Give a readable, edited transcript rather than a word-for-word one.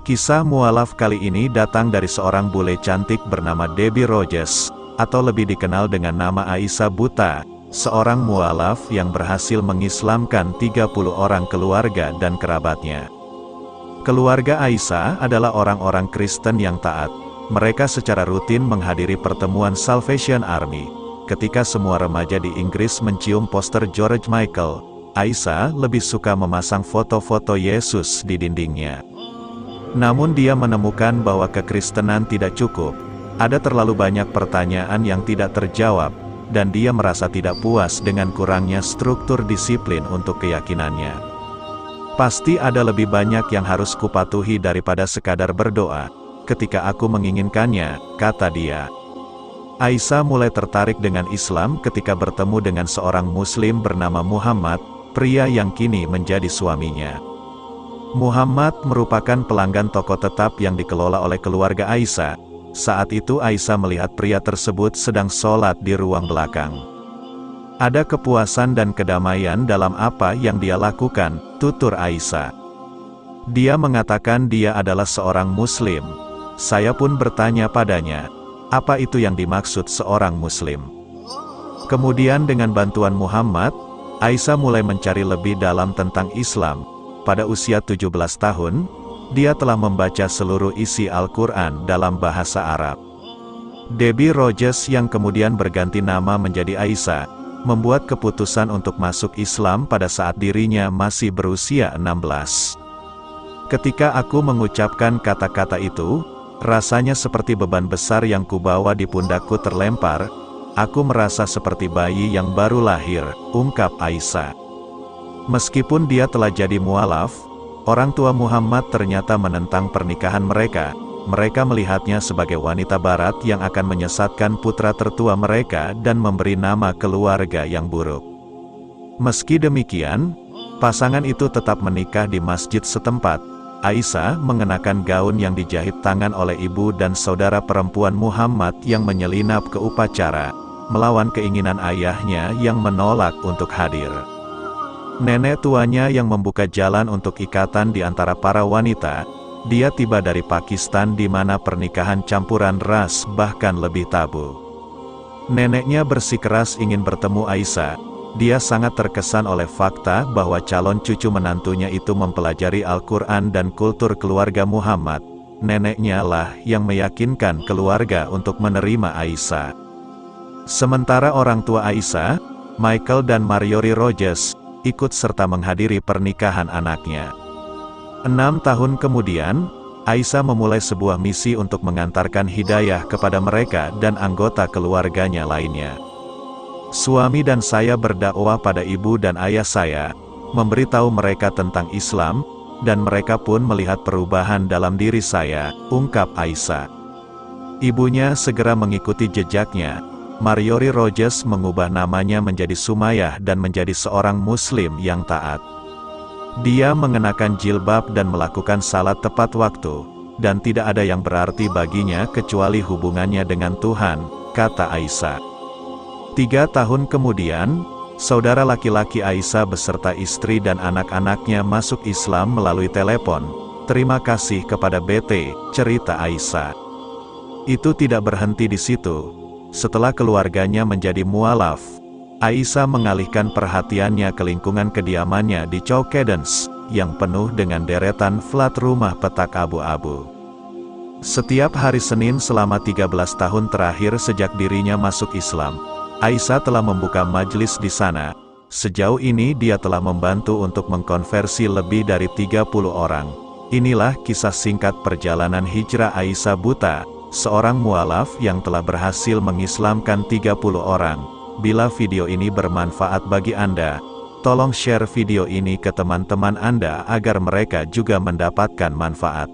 Kisah mualaf kali ini datang dari seorang bule cantik bernama Debbie Rogers, atau lebih dikenal dengan nama Aisyah Buta, seorang mualaf yang berhasil mengislamkan 30 orang keluarga dan kerabatnya. Keluarga Aisyah adalah orang-orang Kristen yang taat. Mereka secara rutin menghadiri pertemuan Salvation Army. Ketika semua remaja di Inggris mencium poster George Michael, Aisyah lebih suka memasang foto-foto Yesus di dindingnya. Namun dia menemukan bahwa kekristenan tidak cukup. Ada terlalu banyak pertanyaan yang tidak terjawab, dan dia merasa tidak puas dengan kurangnya struktur disiplin untuk keyakinannya. Pasti ada lebih banyak yang harus kupatuhi daripada sekadar berdoa, ketika aku menginginkannya, kata dia. Aisyah mulai tertarik dengan Islam ketika bertemu dengan seorang Muslim bernama Muhammad, pria yang kini menjadi suaminya. Muhammad merupakan pelanggan toko tetap yang dikelola oleh keluarga Aisyah. Saat itu Aisyah melihat pria tersebut sedang sholat di ruang belakang. Ada kepuasan dan kedamaian dalam apa yang dia lakukan, tutur Aisyah. Dia mengatakan dia adalah seorang Muslim. Saya pun bertanya padanya, apa itu yang dimaksud seorang Muslim? Kemudian dengan bantuan Muhammad, Aisyah mulai mencari lebih dalam tentang Islam. Pada usia 17 tahun, dia telah membaca seluruh isi Al-Quran dalam bahasa Arab. Debbie Rogers yang kemudian berganti nama menjadi Aisyah, membuat keputusan untuk masuk Islam pada saat dirinya masih berusia 16. Ketika aku mengucapkan kata-kata itu, rasanya seperti beban besar yang kubawa di pundakku terlempar. Aku merasa seperti bayi yang baru lahir, ungkap Aisyah. Meskipun dia telah jadi mualaf, orang tua Muhammad ternyata menentang pernikahan mereka. Mereka melihatnya sebagai wanita barat yang akan menyesatkan putra tertua mereka dan memberi nama keluarga yang buruk. Meski demikian, pasangan itu tetap menikah di masjid setempat. Aisyah mengenakan gaun yang dijahit tangan oleh ibu dan saudara perempuan Muhammad yang menyelinap ke upacara, melawan keinginan ayahnya yang menolak untuk hadir. Nenek tuanya yang membuka jalan untuk ikatan di antara para wanita. Dia tiba dari Pakistan di mana pernikahan campuran ras bahkan lebih tabu. Neneknya bersikeras ingin bertemu Aisyah. Dia sangat terkesan oleh fakta bahwa calon cucu menantunya itu mempelajari Al-Quran dan kultur keluarga Muhammad. Neneknya lah yang meyakinkan keluarga untuk menerima Aisyah. Sementara orang tua Aisyah, Michael dan Marjorie Rogers, ikut serta menghadiri pernikahan anaknya. 6 tahun kemudian, Aisyah memulai sebuah misi untuk mengantarkan hidayah kepada mereka dan anggota keluarganya lainnya. Suami dan saya berdakwah pada ibu dan ayah saya, memberitahu mereka tentang Islam, dan mereka pun melihat perubahan dalam diri saya, ungkap Aisyah. Ibunya segera mengikuti jejaknya. Marjorie Rogers mengubah namanya menjadi Sumayyah dan menjadi seorang Muslim yang taat. Dia mengenakan jilbab dan melakukan salat tepat waktu, dan tidak ada yang berarti baginya kecuali hubungannya dengan Tuhan, kata Aisyah. 3 tahun kemudian, saudara laki-laki Aisyah beserta istri dan anak-anaknya masuk Islam melalui telepon. Terima kasih kepada BT, cerita Aisyah. Itu tidak berhenti di situ. Setelah keluarganya menjadi mualaf, Aisyah mengalihkan perhatiannya ke lingkungan kediamannya di Cowcadence, yang penuh dengan deretan flat rumah petak abu-abu. Setiap hari Senin selama 13 tahun terakhir sejak dirinya masuk Islam, Aisyah telah membuka majelis di sana. Sejauh ini dia telah membantu untuk mengkonversi lebih dari 30 orang. Inilah kisah singkat perjalanan hijrah Aisyah Buta, seorang mualaf yang telah berhasil mengislamkan 30 orang. Bila video ini bermanfaat bagi Anda, tolong share video ini ke teman-teman Anda agar mereka juga mendapatkan manfaat.